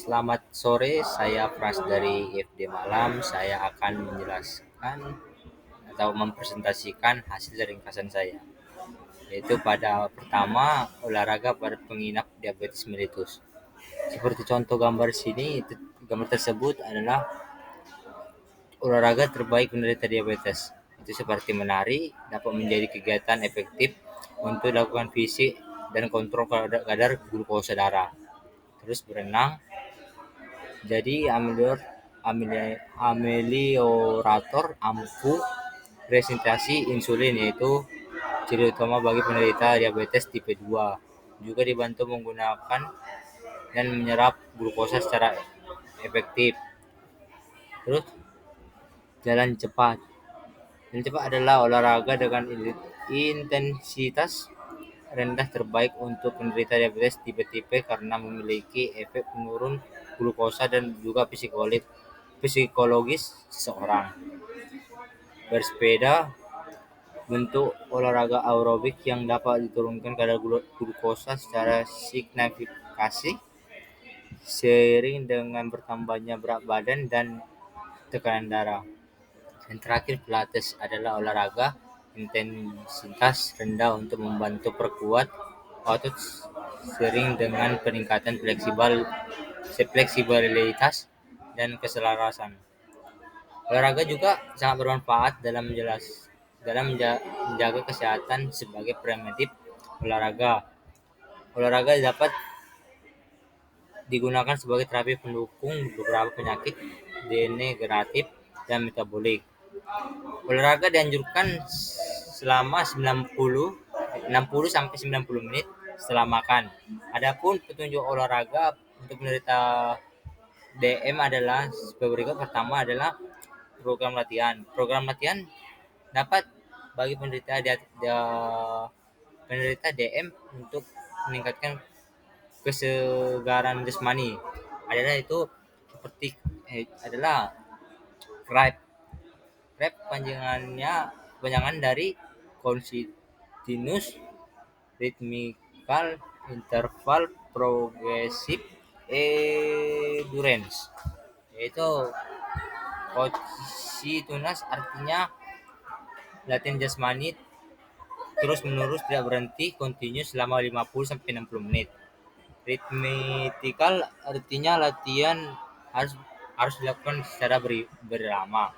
Selamat sore, saya Pras dari IFD Malam. Saya akan menjelaskan atau mempresentasikan hasil ringkasan saya, yaitu pada pertama olahraga pada penginap diabetes mellitus. Seperti contoh gambar sini, gambar tersebut adalah olahraga terbaik penderita diabetes. Itu seperti menari dapat menjadi kegiatan efektif untuk dilakukan fisik dan kontrol kadar glukosa darah. Terus berenang jadi ameliorator ampuh resistenssi insulin, yaitu ciri utama bagi penderita diabetes tipe 2. Juga dibantu menggunakan dan menyerap glukosa secara efektif. Terus jalan cepat. Jalan cepat adalah olahraga dengan intensitas rendah terbaik untuk penderita diabetes tipe karena memiliki efek penurun glukosa dan juga psikologis seseorang. Bersepeda, bentuk olahraga aerobik yang dapat diturunkan kadar glukosa secara signifikan seiring dengan bertambahnya berat badan dan tekanan darah. Dan terakhir, pilates adalah olahraga intensitas rendah untuk membantu perkuat otot seiring dengan peningkatan fleksibilitas dan keselarasan. Olahraga juga sangat bermanfaat dalam menjaga kesehatan sebagai preventif olahraga. Olahraga dapat digunakan sebagai terapi pendukung beberapa penyakit degeneratif dan metabolik. Olahraga dianjurkan selama 60 sampai 90 menit setelah makan. Adapun petunjuk olahraga untuk penderita DM adalah sebagai berikut. Pertama adalah program latihan. Program latihan dapat bagi penderita DM untuk meningkatkan kesegaran jasmani. Adalah itu seperti adalah RIPE. RIPE panjangan dari Continuous Rhythmical Interval Progressive Endurance, yaitu Continuous artinya latihan jasmani terus menerus tidak berhenti, continuous selama 50 sampai 60 menit. Rhythmical artinya latihan harus dilakukan secara berirama.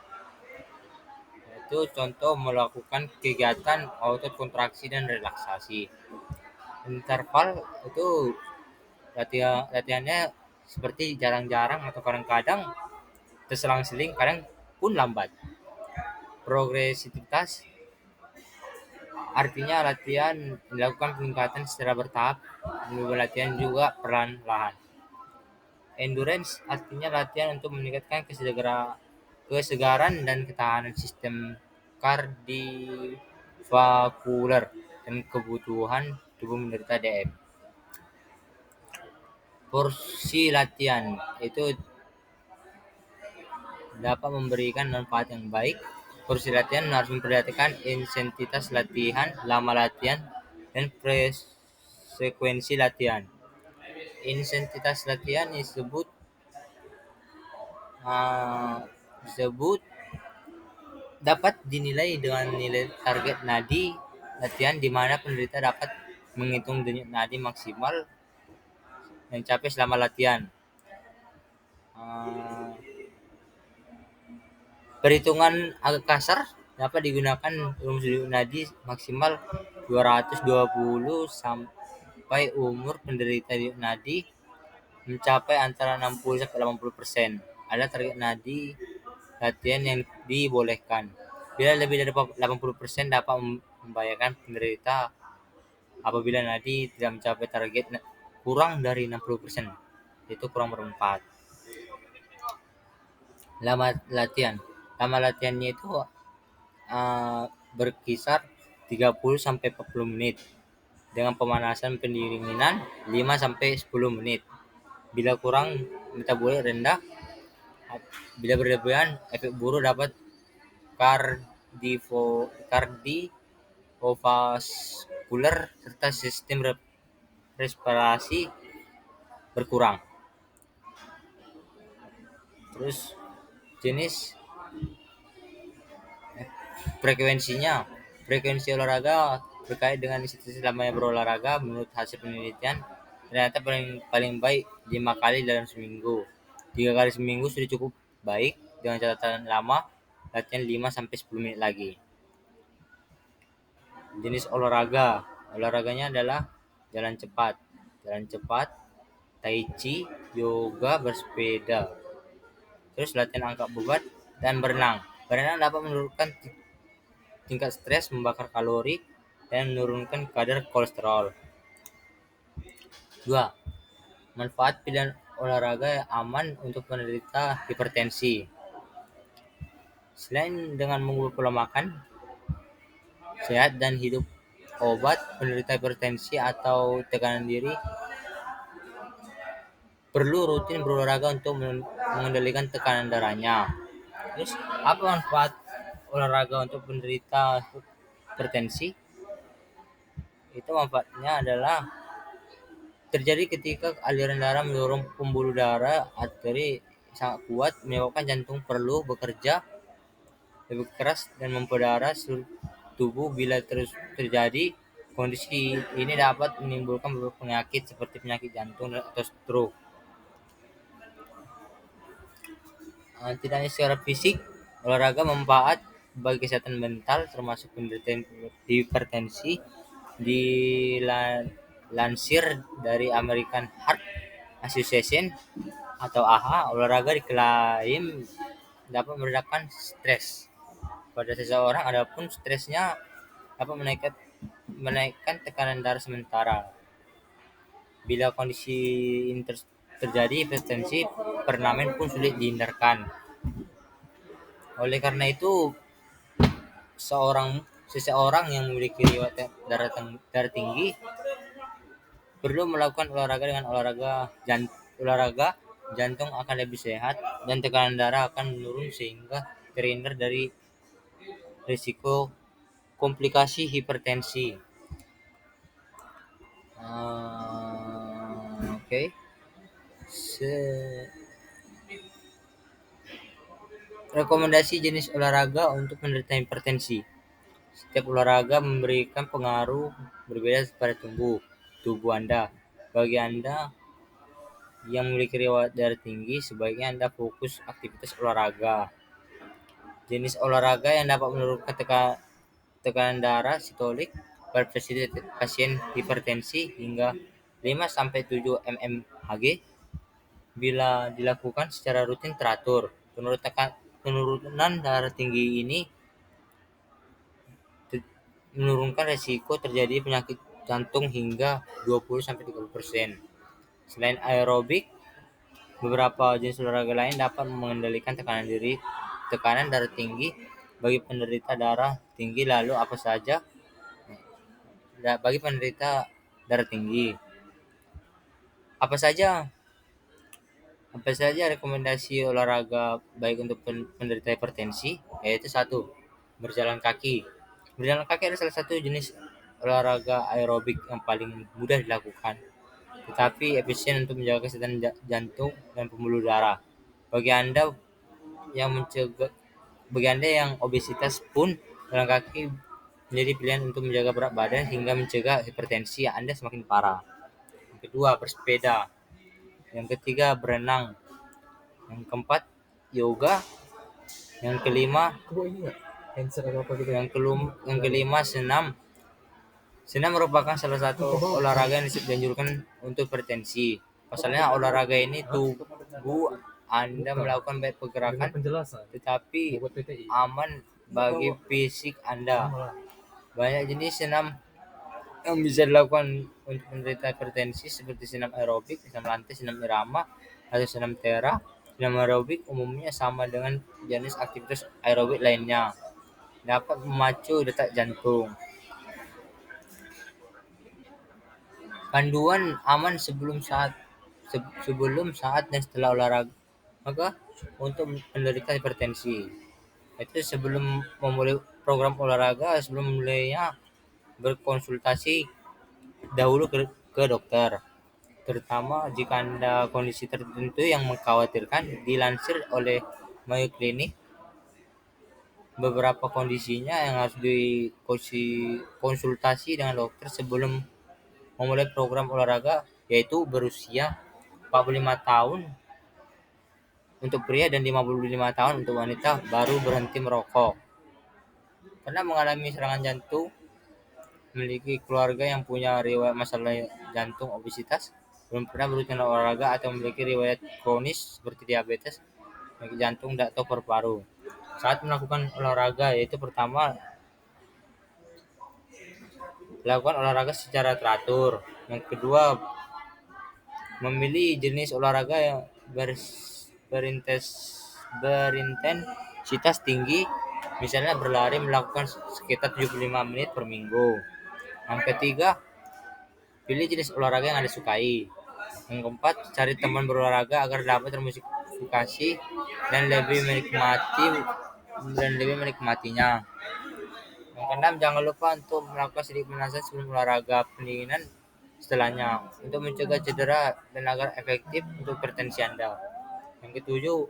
Itu contoh melakukan kegiatan otot kontraksi dan relaksasi. Interval itu latihannya seperti jarang-jarang atau kadang-kadang terselang-seling, kadang pun lambat. Progresivitas artinya latihan dilakukan peningkatan secara bertahap, latihan juga perlahan-lahan. Endurance artinya latihan untuk meningkatkan kesegaran dan ketahanan sistem kardiovaskular dan kebutuhan tubuh menderita DM. Porsi latihan itu dapat memberikan manfaat yang baik. Porsi latihan harus memperhatikan intensitas latihan, lama latihan, dan frekuensi latihan. Intensitas latihan disebut dapat dinilai dengan nilai target nadi latihan, di mana penderita dapat menghitung denyut nadi maksimal yang capai selama latihan. Perhitungan agak kasar dapat digunakan rumus denyut nadi maksimal 220 sampai umur penderita denyut nadi mencapai antara 60 sampai 80%. Ada target nadi latihan yang dibolehkan. Bila lebih dari 80% dapat membahayakan penderita. Apabila nadi tidak mencapai target kurang dari 60%, itu kurang bermanfaat. Lama latihannya itu berkisar 30 sampai 40 menit dengan pemanasan pendinginan 5 sampai 10 menit. Bila kurang, metabolik rendah. Bila berlebihan, efek buruk dapat kardiovaskular serta sistem respirasi berkurang. Terus jenis frekuensinya. Frekuensi olahraga terkait dengan institusi lamanya berolahraga menurut hasil penelitian ternyata paling paling baik 5 kali dalam seminggu. 3 kali seminggu sudah cukup baik dengan catatan lama latihan 5 sampai 10 menit lagi. Jenis olahraga. Olahraganya adalah jalan cepat, tai chi, yoga, bersepeda. Terus latihan angkat beban dan berenang. Berenang dapat menurunkan tingkat stres, membakar kalori, dan menurunkan kadar kolesterol. 2. Manfaat pilihan olahraga yang aman untuk penderita hipertensi. Selain dengan mengubah pola makan sehat dan hidup obat, penderita hipertensi atau tekanan diri perlu rutin berolahraga untuk mengendalikan tekanan darahnya. Terus, apa manfaat olahraga untuk penderita hipertensi? Itu manfaatnya adalah terjadi ketika aliran darah mendorong pembuluh darah arteri sangat kuat, menyebabkan jantung perlu bekerja lebih keras dan memompa darah seluruh tubuh. Bila terus terjadi, kondisi ini dapat menimbulkan beberapa penyakit seperti penyakit jantung atau stroke. Tidak hanya secara fisik, olahraga manfaat bagi kesehatan mental termasuk penderita hipertensi. Dilansir dari American Heart Association atau AHA, olahraga diklaim dapat meredakan stres pada seseorang, adapun stresnya dapat menaikkan tekanan darah sementara. Bila kondisi ini terjadi, hipertensi permanen pun sulit dihindarkan. Oleh karena itu, seseorang yang memiliki riwayat darah tinggi perlu melakukan olahraga. Dengan olahraga jantung akan lebih sehat dan tekanan darah akan menurun sehingga terhindar dari risiko komplikasi hipertensi. Oke. Rekomendasi jenis olahraga untuk penderita hipertensi. Setiap olahraga memberikan pengaruh berbeda pada tubuh Anda. Bagi Anda yang memiliki riwayat darah tinggi, sebaiknya Anda fokus aktivitas olahraga. Jenis olahraga yang dapat menurunkan tekanan darah sistolik pada pasien hipertensi hingga 5-7 mmHg bila dilakukan secara rutin teratur. Penurunan darah tinggi ini menurunkan resiko terjadi penyakit jantung hingga 20-30%. Selain aerobik, beberapa jenis olahraga lain dapat mengendalikan tekanan darah tinggi bagi penderita darah tinggi. Lalu apa saja bagi penderita darah tinggi? Apa saja rekomendasi olahraga baik untuk penderita hipertensi? Yaitu 1. Berjalan kaki. Berjalan kaki adalah salah satu jenis olahraga aerobik yang paling mudah dilakukan, tetapi efisien untuk menjaga kesehatan jantung dan pembuluh darah. Bagi Anda yang obesitas pun, jalan kaki menjadi pilihan untuk menjaga berat badan hingga mencegah hipertensi Anda semakin parah. Yang kedua, bersepeda. Yang ketiga, berenang. Yang keempat, yoga. Yang kelima, senam. Senam merupakan salah satu olahraga yang dianjurkan untuk hipertensi. Pasalnya olahraga ini tubuh Anda melakukan banyak pergerakan, tetapi aman bagi fisik Anda. Banyak jenis senam yang bisa dilakukan untuk penderita hipertensi seperti senam aerobik, senam lantai, senam irama, atau senam tera. Senam aerobik umumnya sama dengan jenis aktivitas aerobik lainnya, dapat memacu detak jantung. Panduan aman sebelum, saat dan setelah olahraga untuk penderita hipertensi. Itu sebelum memulai program olahraga, sebelum mulainya berkonsultasi dahulu ke dokter. terutama jika Anda kondisi tertentu yang mengkhawatirkan. Dilansir oleh Mayo Clinic, beberapa kondisinya yang harus dikonsultasi dengan dokter sebelum memulai program olahraga, yaitu berusia 45 tahun untuk pria dan 55 tahun untuk wanita, baru berhenti merokok, pernah mengalami serangan jantung, memiliki keluarga yang punya riwayat masalah jantung, obesitas, belum pernah berurusan olahraga, atau memiliki riwayat kronis seperti diabetes, penyakit jantung, atau paru-paru. Saat melakukan olahraga, yaitu pertama, lakukan olahraga secara teratur. Yang kedua, memilih jenis olahraga yang berintensitas tinggi, misalnya berlari melakukan sekitar 75 menit per minggu. Yang ketiga, pilih jenis olahraga yang Anda sukai. Yang keempat, cari teman berolahraga agar dapat termotivasi dan lebih menikmatinya. Yang keenam, jangan lupa untuk melakukan sedikit pemanasan sebelum olahraga pendinginan setelahnya untuk mencegah cedera dan agar efektif untuk hipertensi Anda. Yang ketujuh,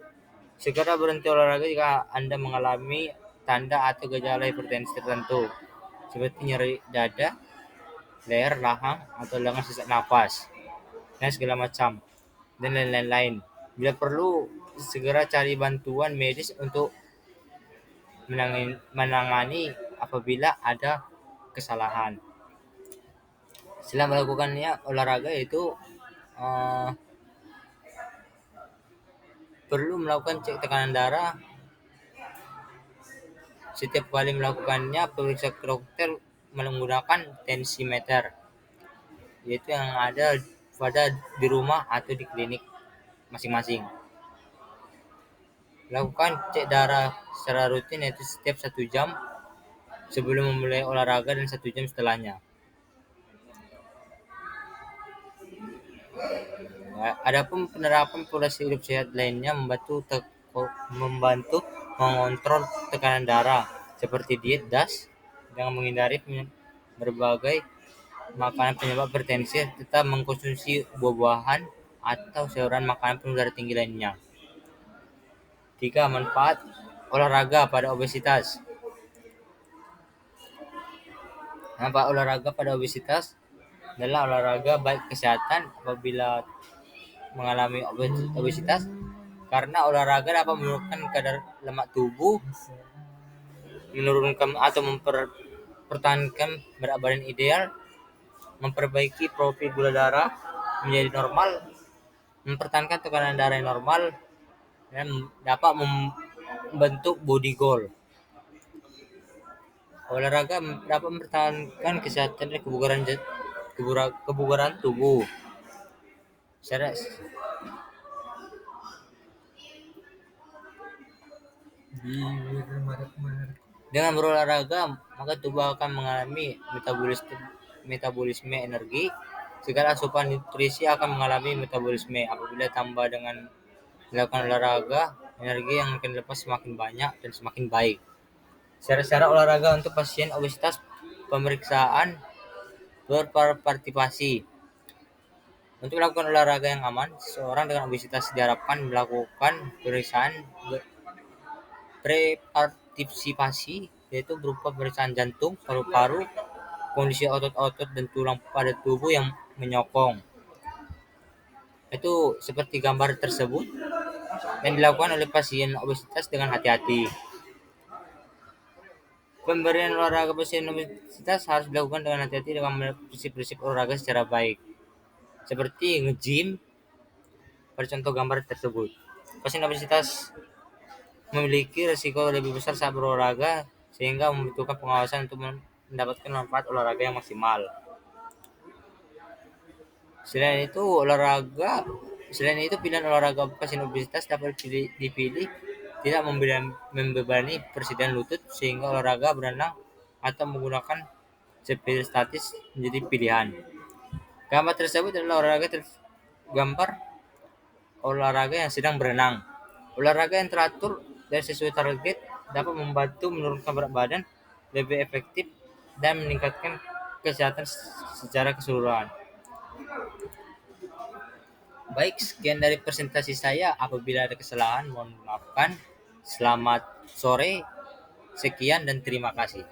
segera berhenti olahraga jika Anda mengalami tanda atau gejala hipertensi tertentu, seperti nyeri dada, leher, rahang, atau lengan, sesak napas, dan segala macam, dan lain-lain. Bila perlu, segera cari bantuan medis untuk menangani apabila ada kesalahan. Setelah melakukannya olahraga itu perlu melakukan cek tekanan darah. Setiap kali melakukannya, periksa ke dokter menggunakan tensimeter, yaitu yang ada di rumah atau di klinik masing-masing. Lakukan cek darah secara rutin, yaitu setiap 1 jam sebelum memulai olahraga dan 1 jam setelahnya. Adapun penerapan pola hidup sehat lainnya membantu mengontrol tekanan darah, seperti diet DAS dengan menghindari berbagai makanan penyebab hipertensi, tetap mengkonsumsi buah-buahan atau sayuran, makanan penuh darah tinggi lainnya. 3. Manfaat olahraga pada obesitas. Manfaat olahraga pada obesitas adalah olahraga baik kesehatan apabila mengalami obesitas, karena olahraga dapat menurunkan kadar lemak tubuh, menurunkan atau mempertahankan berat badan ideal, memperbaiki profil gula darah menjadi normal, mempertahankan tekanan darah yang normal, dan dapat membentuk body goal. Olahraga dapat mempertahankan kesehatan dan kebugaran tubuh. Dengan berolahraga, maka tubuh akan mengalami metabolisme energi. Segala asupan nutrisi akan mengalami metabolisme. Apabila tambah dengan melakukan olahraga, energi yang akan dilepas semakin banyak dan semakin baik. Syarat-syarat olahraga untuk pasien obesitas. Pemeriksaan berpartisipasi. Untuk melakukan olahraga yang aman, seseorang dengan obesitas diharapkan melakukan pemeriksaan prepartisipasi, yaitu berupa pemeriksaan jantung, paru-paru, kondisi otot-otot dan tulang pada tubuh yang menyokong. Itu seperti gambar tersebut, yang dilakukan oleh pasien obesitas dengan hati-hati. Pemberian olahraga pasien obesitas harus dilakukan dengan hati-hati dengan prinsip-prinsip olahraga secara baik, seperti nge-gym pada contoh gambar tersebut. Pasien obesitas memiliki risiko lebih besar saat berolahraga, sehingga membutuhkan pengawasan untuk mendapatkan manfaat olahraga yang maksimal. Selain itu, pilihan olahraga pasien obesitas dapat dipilih tidak membebani persediaan lutut, sehingga olahraga berenang atau menggunakan sepeda statis menjadi pilihan. Gambar tersebut adalah gambar olahraga yang sedang berenang. Olahraga yang teratur dan sesuai target dapat membantu menurunkan berat badan lebih efektif dan meningkatkan kesehatan secara keseluruhan. Baik, sekian dari presentasi saya. Apabila ada kesalahan, mohon maafkan. Selamat sore, sekian dan terima kasih.